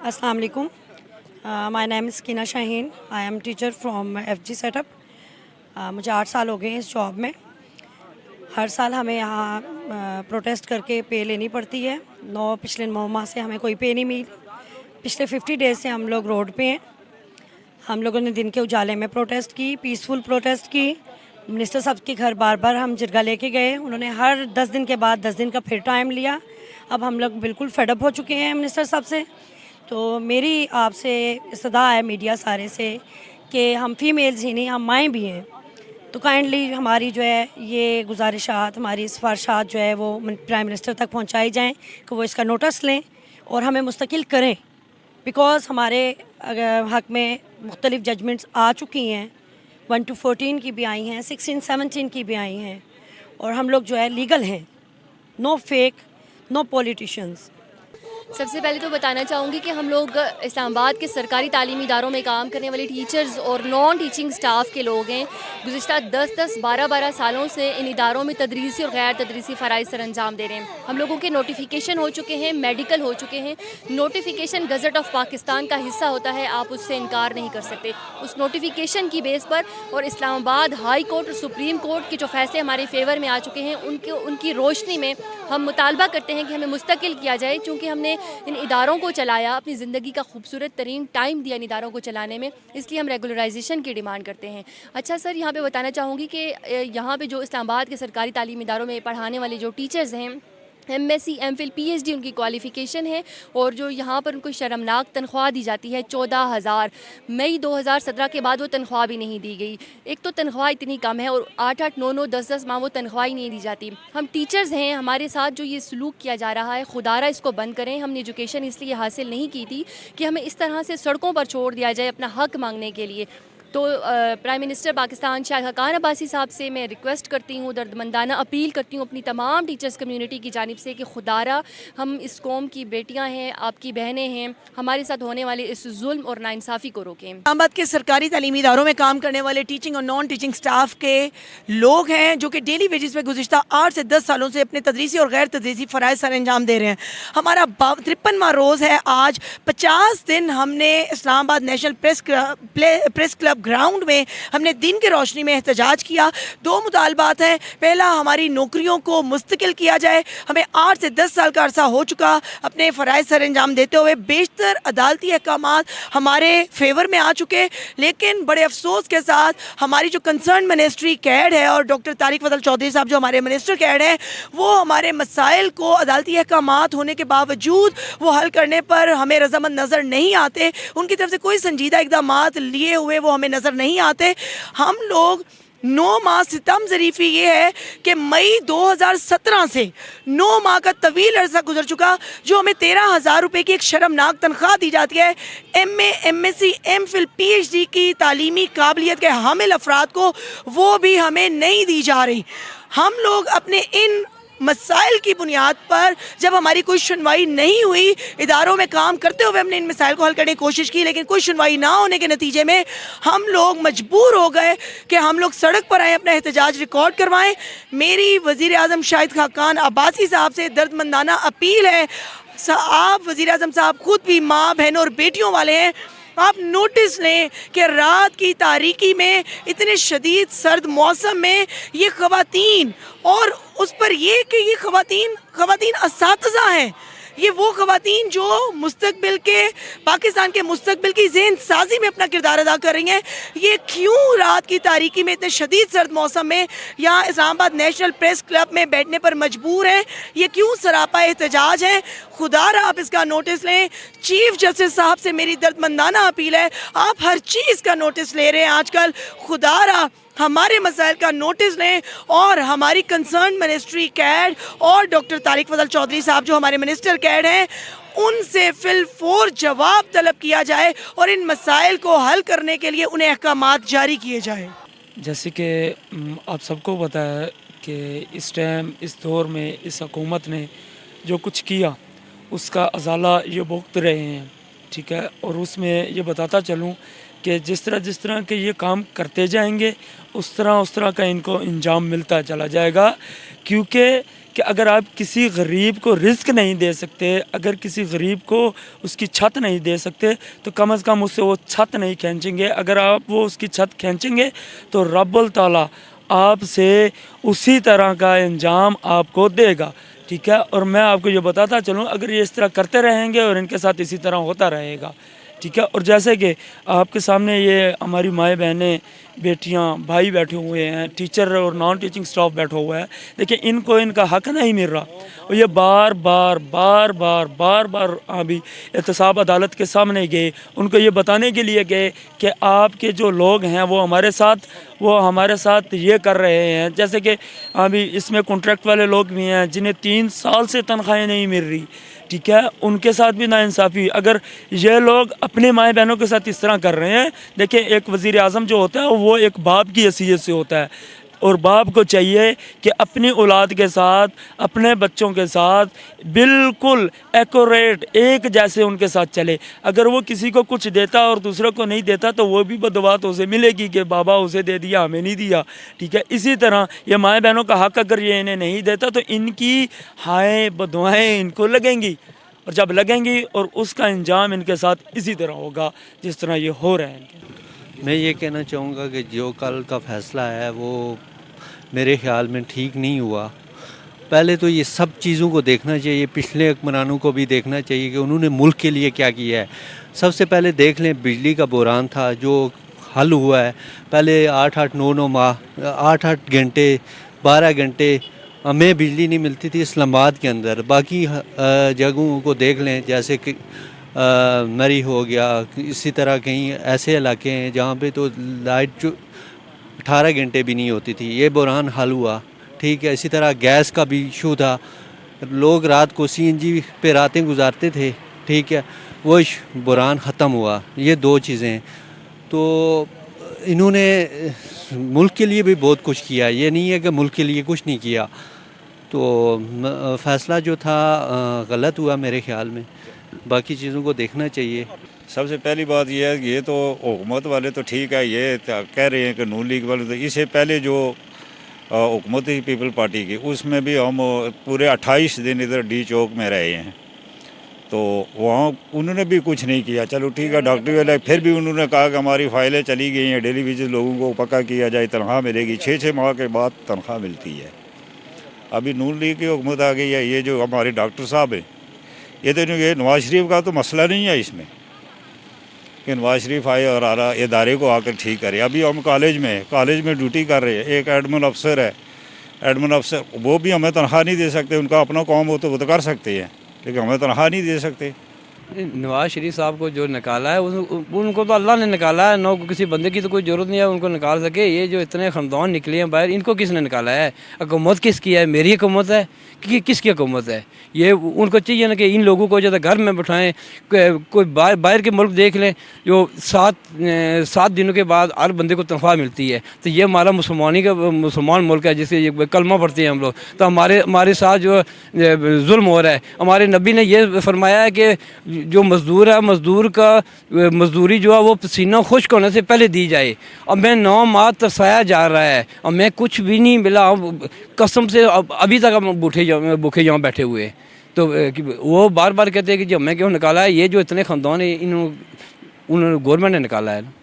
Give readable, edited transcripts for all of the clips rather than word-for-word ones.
अस्सलाम वालेकुम। My name is Keena Shaheen. I am teacher from FG setup. मुझे 8 साल हो गए हैं इस जॉब में। हर साल हमें यहाँ प्रोटेस्ट करके पे लेनी पड़ती है। पिछले 9 माह से हमें कोई पे नहीं मिली। पिछले 50 डेज से हम लोग रोड पे हैं। हम लोगों ने दिन के उजाले में प्रोटेस्ट की, पीसफुल प्रोटेस्ट की। मिनिस्टर साहब के घर बार बार हम जिरगा लेके गए। उन्होंने हर 10 दिन के बाद 10 दिन का फिर टाइम लिया। अब हम लोग बिल्कुल फेडअप हो चुके हैं मिनिस्टर साहब से। तो मेरी आपसे सदा है मीडिया सारे से कि हम फीमेल्स ही नहीं, हम माएँ भी हैं। तो काइंडली हमारी जो है ये गुजारिशात, हमारी सिफारिशात जो है वो प्राइम मिनिस्टर तक पहुंचाई जाएं कि वो इसका नोटिस लें और हमें मुस्तकिल करें। बिकॉज़ हमारे हक़ में मुख्तलिफ़ जजमेंट्स आ चुकी हैं। 1 to 14 की भी आई हैं, 16, 17 की भी आई हैं। और हम लोग जो है लीगल हैं। No fake, no politicians. सबसे पहले तो बताना चाहूँगी कि हम लोग इस्लामाबाद के सरकारी तालीमी इदारों में काम करने वाले टीचर्स और नॉन टीचिंग स्टाफ के लोग हैं। गुज़िश्ता 10-10, 12-12 सालों से इन इदारों में तदरीसी और गैर तदरीसी फ़राइज़ सर अंजाम दे रहे हैं। हम लोगों के नोटिफिकेशन हो चुके हैं, मेडिकल हो चुके हैं। नोटिफिकेशन गज़ट ऑफ पाकिस्तान का हिस्सा होता है, आप उससे इनकार नहीं कर सकते। उस नोटिफिकेशन की बेस पर और इस्लामाबाद हाई कोर्ट और सुप्रीम कोर्ट के जो फैसले हमारे फेवर में आ चुके हैं उनकी रोशनी में हम मुतालबा करते हैं कि हमें मुस्तकिल किया जाए। चूँकि हमने इन इदारों को चलाया, अपनी ज़िंदगी का खूबसूरत तरीन टाइम दिया इन इदारों को चलाने में, इसलिए हम रेगुलराइजेशन की डिमांड करते हैं। अच्छा सर, यहाँ पे बताना चाहूँगी कि यहाँ पे जो इस्लामाबाद के सरकारी तालीमी इदारों में पढ़ाने वाले जो टीचर्स हैं, MSc, MPhil, PhD उनकी क्वालिफ़िकेशन है और जो यहाँ पर उनको शर्मनाक तनख्वाह दी जाती है 14,000। मई 2017 के बाद वो तनख्वाह भी नहीं दी गई। एक तो तनख्वाह इतनी कम है और 8-8, 9-9, 10-10 माह वो तनख्वाह ही नहीं दी जाती। हम टीचर्स हैं, हमारे साथ जो ये सलूक किया जा रहा है, खुदारा इसको बंद करें। हमने एजुकेशन इसलिए हासिल नहीं की थी कि हमें इस तरह से सड़कों पर छोड़ दिया जाए अपना हक़ मांगने के लिए। तो प्राइम मिनिस्टर पाकिस्तान शाह खाकान अब्बासी साहब से मैं रिक्वेस्ट करती हूँ, दर्दमंदाना अपील करती हूँ अपनी तमाम टीचर्स कम्युनिटी की जानिब से कि खुदारा हम इस कौम की बेटियाँ हैं, आपकी बहनें हैं, हमारे साथ होने वाले इस जुल्म और नाइंसाफ़ी को रोकें। इस्लामाबाद के सरकारी तालीमी इदारों में काम करने वाले टीचिंग और नॉन टीचिंग स्टाफ के लोग हैं जो कि डेली वेजेस पे गुज़िश्ता 8 से 10 सालों से अपने तदरीसी और गैर तदरीसी फ़राइज़ सर अंजाम दे रहे हैं। हमारा 53वां रोज़ है आज। 50 दिन हमने Islamabad national press club ground में हमने दिन की रोशनी में एहतजाज किया। 2 मुतालबात हैं। पहला, हमारी नौकरियों को मुस्तकिल किया जाए। हमें 8 से 10 साल का अरसा हो चुका अपने फ़राइज़ सर अंजाम देते हुए। बेशतर अदालती अहकामात हमारे फेवर में आ चुके, लेकिन बड़े अफसोस के साथ हमारी जो कंसर्न मिनिस्ट्री कैड है और डॉक्टर तारिक फजल चौधरी साहब जो हमारे मिनिस्टर कैड हैं, वो हमारे मसाइल को अदालती अहकामात होने के बावजूद वो हल करने पर हमें रज़ामंद नज़र नहीं आते। उनकी तरफ से कोई संजीदा इक़दामात लिए हुए वो हमें नज़र नहीं आते। हम लोग 9 माह सितम ज़रीफ़ी ये है कि मई 2017 से 9 माह का तवील अर्सा गुजर चुका, जो हमें 13,000 रुपये की एक शर्मनाक तनख्वाह दी जाती है। MA, MSc, MPhil, PhD की तालीमी काबिलियत के हामिल अफराद को वो भी हमें नहीं दी जा रही। हम लोग अपने इन मसाइल की बुनियाद पर जब हमारी कोई सुनवाई नहीं हुई, इदारों में काम करते हुए हमने इन मसाइल को हल करने की कोशिश की, लेकिन कोई सुनवाई ना होने के नतीजे में हम लोग मजबूर हो गए कि हम लोग सड़क पर आए, अपना एहतजाज रिकॉर्ड करवाएं। मेरी वज़ीर आज़म शाहिद खाकान अब्बासी साहब से दर्दमंदाना अपील है, आप वज़ीर आज़म साहब खुद भी माँ, बहनों और बेटियों वाले हैं, आप नोटिस लें कि रात की तारीकी में इतने शदीद सर्द मौसम में ये ख़वातीन, और उस पर ये कि ये ख़वातीन असातिज़ा हैं, ये वो ख़वातीन जो मुस्तक़बिल के पाकिस्तान के मुस्तक़बिल की ज़हन साजी में अपना किरदार अदा कर रही हैं, ये क्यों रात की तारीकी में इतने शदीद सर्द मौसम में यहाँ इस्लामाबाद नेशनल प्रेस क्लब में बैठने पर मजबूर हैं, ये क्यों सरापा एहतजाज है। खुदारा आप इसका नोटिस लें। चीफ जस्टिस साहब से मेरी दर्दमंदाना अपील है, आप हर चीज़ का नोटिस ले रहे हैं आजकल, खुदारा हमारे मसाइल का नोटिस लें और हमारी कंसर्न मिनिस्ट्री कैड और डॉक्टर तारिक फजल चौधरी साहब जो हमारे मिनिस्टर कैड हैं, उनसे फिलफौर जवाब तलब किया जाए और इन मसाइल को हल करने के लिए उन्हें अहकामात जारी किए जाए। जैसे कि आप सबको पता है कि इस टाइम, इस दौर में इस हुकूमत ने जो कुछ किया उसका अजाला ये भुगत रहे हैं, ठीक है। और उसमें ये बताता चलूँ कि जिस तरह के ये काम करते जाएंगे उस तरह का इनको अंजाम मिलता चला जाएगा। क्योंकि कि अगर आप किसी गरीब को रिस्क नहीं दे सकते, अगर किसी गरीब को उसकी छत नहीं दे सकते, तो कम से कम उससे वो छत नहीं खींचेंगे। अगर आप वो उसकी छत खींचेंगे तो रब्बुल ताला आपसे उसी तरह का अंजाम आपको देगा, ठीक है। और मैं आपको ये बताता चलूँ, अगर ये इस तरह करते रहेंगे और इनके साथ इसी तरह होता रहेगा, ठीक है। और जैसे कि आपके सामने ये हमारी माएँ बहनें, बेटियां, भाई बैठे हुए हैं, टीचर और नॉन टीचिंग स्टाफ बैठा हुआ है, देखिए इनको इनका हक नहीं मिल रहा। और ये बार बार अभी एहतसाब अदालत के सामने गए, उनको ये बताने के लिए गए कि आपके जो लोग हैं वो हमारे साथ ये कर रहे हैं। जैसे कि अभी इसमें कॉन्ट्रैक्ट वाले लोग भी हैं जिन्हें 3 साल से तनख्वाहें नहीं मिल रही, ठीक है, उनके साथ भी नाइंसाफ़ी। अगर ये लोग अपने माएँ बहनों के साथ इस तरह कर रहे हैं, देखिए एक वज़ीर आज़म जो होता है वो एक बाप की हैसियत से होता है, और बाप को चाहिए कि अपनी औलाद के साथ, अपने बच्चों के साथ बिल्कुल एक्यूरेट एक जैसे उनके साथ चले। अगर वो किसी को कुछ देता और दूसरों को नहीं देता तो वो भी बददुआत उसे मिलेगी कि बाबा उसे दे दिया, हमें नहीं दिया, ठीक है। इसी तरह ये माएँ बहनों का हक अगर ये इन्हें नहीं देता तो इनकी हाय बदुआएँ इनको लगेंगी, और जब लगेंगी और उसका अंजाम इनके साथ इसी तरह होगा जिस तरह ये हो रहा है। मैं ये कहना चाहूँगा कि जो कल का फ़ैसला है वो मेरे ख़्याल में ठीक नहीं हुआ। पहले तो ये सब चीज़ों को देखना चाहिए, पिछले हुक्मरानों को भी देखना चाहिए कि उन्होंने मुल्क के लिए क्या किया है। सबसे पहले देख लें, बिजली का बहरान था जो हल हुआ है। पहले 8-8, 9-9 माह, 8-8 घंटे, 12 घंटे हमें बिजली नहीं मिलती थी इस्लामाबाद के अंदर। बाकी जगहों को देख लें, जैसे कि मरी हो गया, इसी तरह कहीं ऐसे इलाके हैं जहाँ पे तो लाइट जो 18 घंटे भी नहीं होती थी। ये बहरान हल हुआ, ठीक है। इसी तरह गैस का भी इशू था, लोग रात को CNG पे रातें गुजारते थे, ठीक है, वो बहरान ख़त्म हुआ। ये 2 चीज़ें, तो इन्होंने मुल्क के लिए भी बहुत कुछ किया, ये नहीं है कि मुल्क के लिए कुछ नहीं किया। तो फ़ैसला जो था गलत हुआ मेरे ख़्याल में। बाकी चीज़ों को देखना चाहिए। सबसे पहली बात यह है कि ये तो हुकूमत वाले तो ठीक है, ये कह रहे हैं कि नून लीग वाले, तो इससे पहले जो हुकूमत थी पीपल पार्टी की, उसमें भी हम पूरे 28 दिन इधर डी चौक में रहे हैं, तो वहाँ उन्होंने भी कुछ नहीं किया। चलो ठीक है, डॉक्टर वाले फिर भी उन्होंने कहा कि हमारी फ़ाइलें चली गई हैं, डेली वेजेस लोगों को पक्का किया जाए, तनख्वाह मिलेगी। 6-6 माह के बाद तनख्वाह मिलती है। अभी नून लीग की हुकूमत आ गई है। ये जो हमारे डॉक्टर साहब हैं, ये तो ये नवाज़ शरीफ का तो मसला नहीं है इसमें कि नवाज़ शरीफ आए और आला इदारे को आकर ठीक करे। अभी हम कॉलेज में ड्यूटी कर रहे हैं, एक एडमिन अफसर है, एडमिन अफसर वो भी हमें तनख्वाह नहीं दे सकते। उनका अपना काम हो तो वो तो कर सकते हैं, लेकिन हमें तनख्वाह नहीं दे सकते। नवाज़ शरीफ साहब को जो निकाला है उनको तो अल्लाह ने निकाला है, ना किसी बंदे की तो कोई ज़रूरत नहीं है उनको निकाल सके। ये जो इतने ख़ानदान निकले हैं बाहर, इनको किसने निकाला है? हुकूमत किसकी है? मेरी हुकूमत है कि किसकी हुकूमत है? ये उनको चाहिए ना कि इन लोगों को ज़्यादा घर में बैठाएं। कोई बाहर के मुल्क देख लें जो 7 दिनों के बाद हर बंदे को तनख्वाह मिलती है। तो ये हमारा मुसलमान मुल्क है जिसे कलमा पढ़ते हैं हम लोग, तो हमारे साथ जो जुल्म हो रहा है। हमारे नबी ने ये फरमाया है कि जो मज़दूर है, मज़दूर का मज़दूरी जो है वो पसीना खुश्क होने से पहले दी जाए। अब मैं 9 माह तरसाया जा रहा है और मैं कुछ भी नहीं मिला, कसम से अभी तक हम भूखे यहाँ बैठे हुए। तो वो बार बार कहते हैं कि जो हमें क्यों निकाला है? ये जो इतने ख़ानदान है उन्होंने गवर्नमेंट ने निकाला है।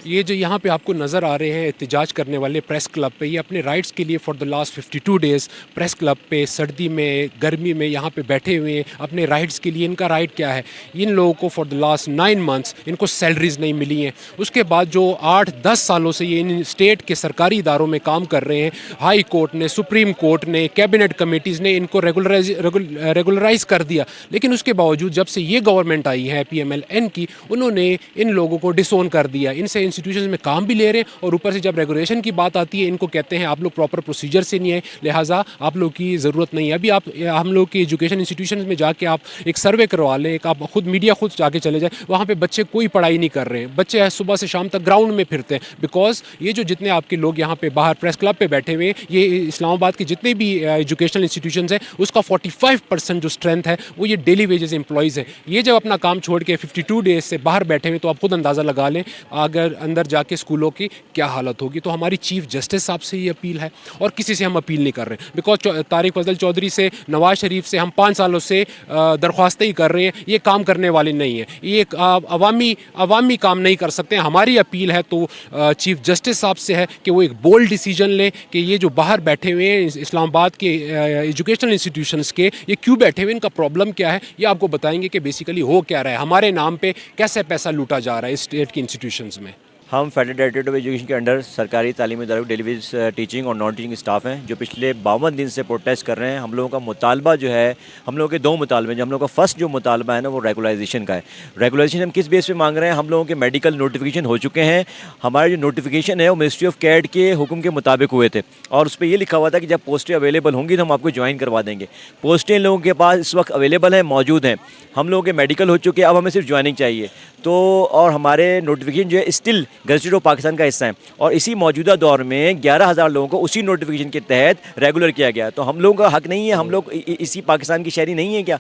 ये जो यहाँ पे आपको नज़र आ रहे हैं एहतजाज करने वाले प्रेस क्लब पे, ये अपने राइट्स के लिए for the last 52 days press club पे सर्दी में गर्मी में यहाँ पे बैठे हुए हैं अपने राइट्स के लिए। इनका राइट क्या है? इन लोगों को फॉर द लास्ट 9 मंथ्स इनको सैलरीज नहीं मिली हैं। उसके बाद जो 8-10 सालों से ये इन स्टेट के सरकारी इदारों में काम कर रहे हैं, हाई कोर्ट ने, सुप्रीम कोर्ट ने, कैबिनेट कमेटीज़ ने इनको रेगुलराइज कर दिया। लेकिन उसके बावजूद जब से ये गवर्नमेंट आई है PMLN की, उन्होंने इन लोगों को डिसोन कर दिया, इनसे इंस्टीट्यूशन में काम भी ले रहे हैं, और ऊपर से जब रेगुलेशन की बात आती है इनको कहते हैं आप लोग प्रॉपर प्रोसीजर से नहीं आए, लिहाजा आप लोग की ज़रूरत नहीं है। अभी आप हम लोग के एजुकेशन इंस्टीट्यूशन में जाके आप एक सर्वे करवा लें, एक आप खुद मीडिया खुद जाके चले जाए, वहाँ पे बच्चे कोई पढ़ाई नहीं कर रहे हैं, बच्चे सुबह से शाम तक ग्राउंड में फिरते हैं। बिकॉज ये जो जितने आपके लोग यहाँ पे बाहर प्रेस क्लब पे बैठे हुए हैं, ये इस्लामाबाद के जितने भी एजुकेशनल इंस्टीट्यूशंस हैं उसका 45% जो स्ट्रेंथ है वो ये डेली वेजेस एम्प्लॉयज़ हैं। ये जब अपना काम छोड़ के 52 डेज से बाहर बैठे हुए, तो आप खुद अंदाज़ा लगा लें अगर अंदर जाके स्कूलों की क्या हालत होगी। तो हमारी चीफ जस्टिस साहब से ये अपील है, और किसी से हम अपील नहीं कर रहे, बिकॉज तारिक फजल चौधरी से, नवाज शरीफ से हम 5 सालों से दरख्वास्तें ही कर रहे हैं, ये काम करने वाले नहीं है, ये अवामी काम नहीं कर सकते। हमारी अपील है तो चीफ जस्टिस साहब से है कि वो एक बोल्ड डिसीजन ले कि ये जो बाहर बैठे हुए हैं इस्लामाबाद के एजुकेशनल इंस्टीट्यूशंस के, ये क्यों बैठे हुए, इनका प्रॉब्लम क्या है, ये आपको बताएंगे कि बेसिकली हो क्या रहा है, हमारे नाम पे कैसे पैसा लूटा जा रहा है इस स्टेट की इंस्टीट्यूशंस में। हम फेडरल डायरेक्टरेट ऑफ एजुकेशन के अंडर सरकारी तालीमी इदारों डेली वेज टीचिंग और नॉन टीचिंग स्टाफ हैं जो पिछले 52 दिन से प्रोटेस्ट कर रहे हैं। हम लोगों का मुतालबा जो है, हम लोगों के 2 मुतालबे हैं। हम लोगों का फर्स्ट जो मुतालबा है ना वो रेगुलाइजेशन का है। रेगुलाइजेशन हम किस बेस पे मांग रहे हैं? हम लोगों के मेडिकल नोटिफिकेशन हो चुके हैं, हमारे जो नोटिफिकेशन है वो मिनिस्ट्री ऑफ कैड के हुक्म के मुताबिक हुए थे, और उस पर ये लिखा हुआ था कि जब पोस्टें अवेलेबल होंगी तो हम आपको ज्वाइन करवा देंगे। पोस्टें लोगों के पास इस वक्त अवेलेबल हैं, मौजूद हैं, हम लोगों के मेडिकल हो चुके हैं, अब हमें सिर्फ ज्वाइनिंग चाहिए। तो और हमारे नोटिफिकेशन जो है स्टिल गज़टेड ऑफ पाकिस्तान का हिस्सा है, और इसी मौजूदा दौर में 11,000 लोगों को उसी नोटिफिकेशन के तहत रेगुलर किया गया। तो हम लोगों का हक नहीं है, हम लोग इसी पाकिस्तान की शहरी नहीं है क्या?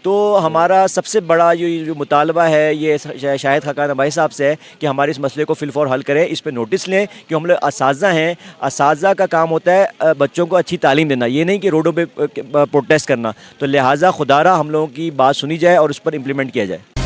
तो हमारा सबसे बड़ा जो मुतालबा है ये शाहिद खाकान भाई साहब से है कि हमारे इस मसले को फिल फॉर हल करें, इस पर नोटिस लें कि हम लोग असातिज़ा हैं, असातिज़ा का काम होता है बच्चों को अच्छी तालीम देना, ये नहीं कि रोडों पे प्रोटेस्ट करना। तो लिहाजा खुदारा हम लोगों की बात सुनी जाए और उस पर इम्प्लीमेंट किया जाए।